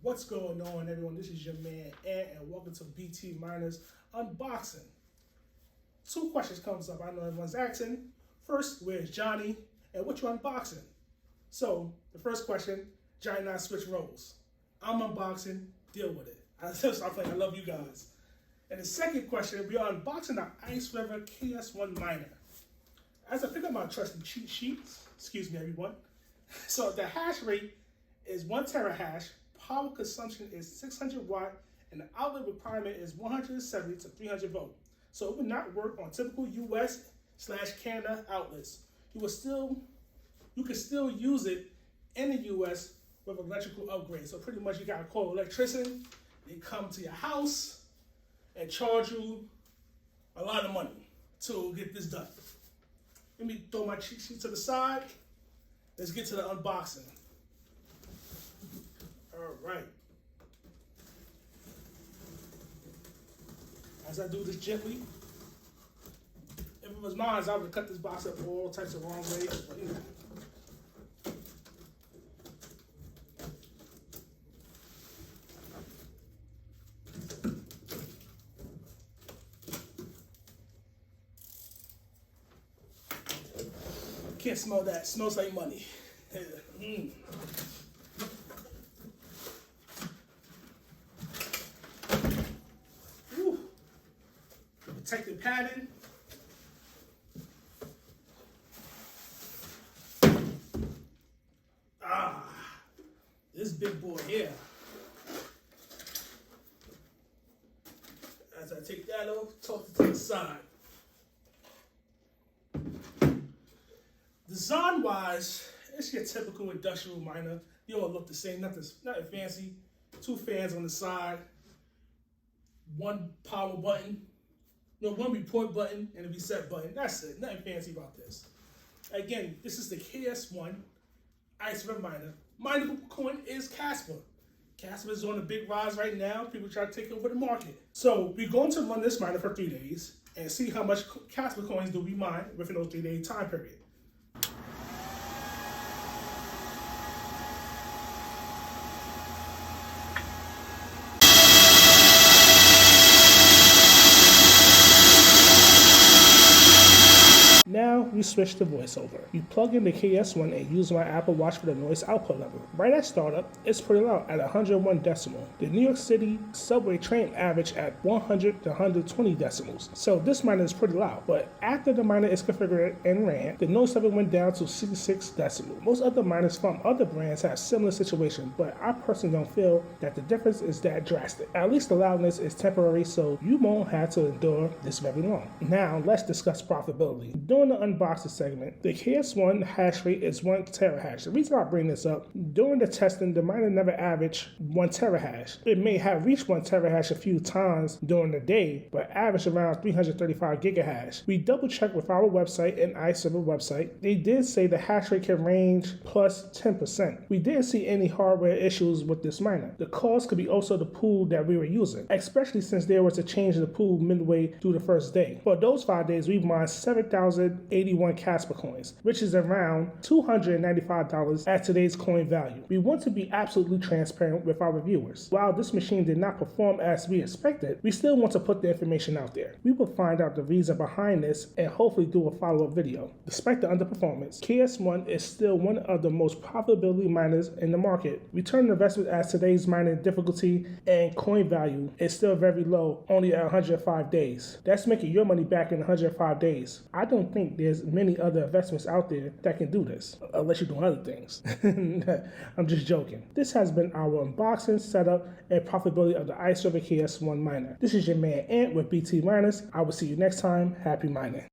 What's going on, everyone? This is your man Ant, and welcome to BT Miners Unboxing. Two questions comes up. I know everyone's asking. First, where's Johnny, and what you unboxing? So the first question, Johnny and I switch roles. I'm unboxing. Deal with it. I stop playing. I love you guys. And the second question, we are unboxing the Iceriver KS1 miner. As I pick up my trusty cheat sheets, excuse me, everyone. So the hash rate is 1 terahash. Power consumption is 600 watt, and the outlet requirement is 170 to 300 volt. So it would not work on typical US/Canada outlets. You can still use it in the US with electrical upgrade. So pretty much you gotta call electrician, they come to your house and charge you a lot of money to get this done. Let me throw my cheat sheet to the side. Let's get to the unboxing. All right. As I do this gently, if it was mine, I would cut this box up all types of wrong ways. But you know. Can't smell that. It smells like money. Protective padding. This big boy here. As I take that off, toss it to the side. Design wise, it's your typical industrial miner. They all look the same, nothing fancy. 2 fans on the side, 1 power button, one report button and a reset button. That's it, nothing fancy about this. Again, this is the KS1 Iceriver miner. Minable coin is KASPA. KASPA is on a big rise right now. People try to take over the market. So we're going to run this miner for 3 days and see how much KASPA coins do we mine within those 3-day time period. Now we switch to voiceover. You plug in the KS1 and use my Apple Watch for the noise output level. Right at startup, it's pretty loud at 101 decimal. The New York City subway train average at 100 to 120 decimals. So this miner is pretty loud, but after the miner is configured and ran, the noise level went down to 66 decibels. Most other miners from other brands have similar situations, but I personally don't feel that the difference is that drastic. At least the loudness is temporary, so you won't have to endure this very long. Now let's discuss profitability. During the unboxing segment, the KS1 hash rate is 1 terahash. The reason I bring this up, during the testing, the miner never averaged 1 terahash. It may have reached 1 terahash a few times during the day, but averaged around 335 gigahash. We double checked with our website and Iceriver website. They did say the hash rate can range plus 10%. We didn't see any hardware issues with this miner. The cause could be also the pool that we were using, especially since there was a change in the pool midway through the first day. For those 5 days, we mined 7,081 KASPA coins, which is around $295 at today's coin value. We want to be absolutely transparent with our viewers. While this machine did not perform as we expected, we still want to put the information out there. We will find out the reason behind this and hopefully do a follow-up video. Despite the underperformance, KS1 is still one of the most profitability miners in the market. Return on investment as today's mining difficulty and coin value is still very low, only at 105 days. That's making your money back in 105 days. I don't think there's many other investments out there that can do this, unless you're doing other things. I'm just joking. This has been our unboxing, setup, and profitability of the Iceriver KS1 miner. This is your man Ant with BT Miners. I will see you next time. Happy mining.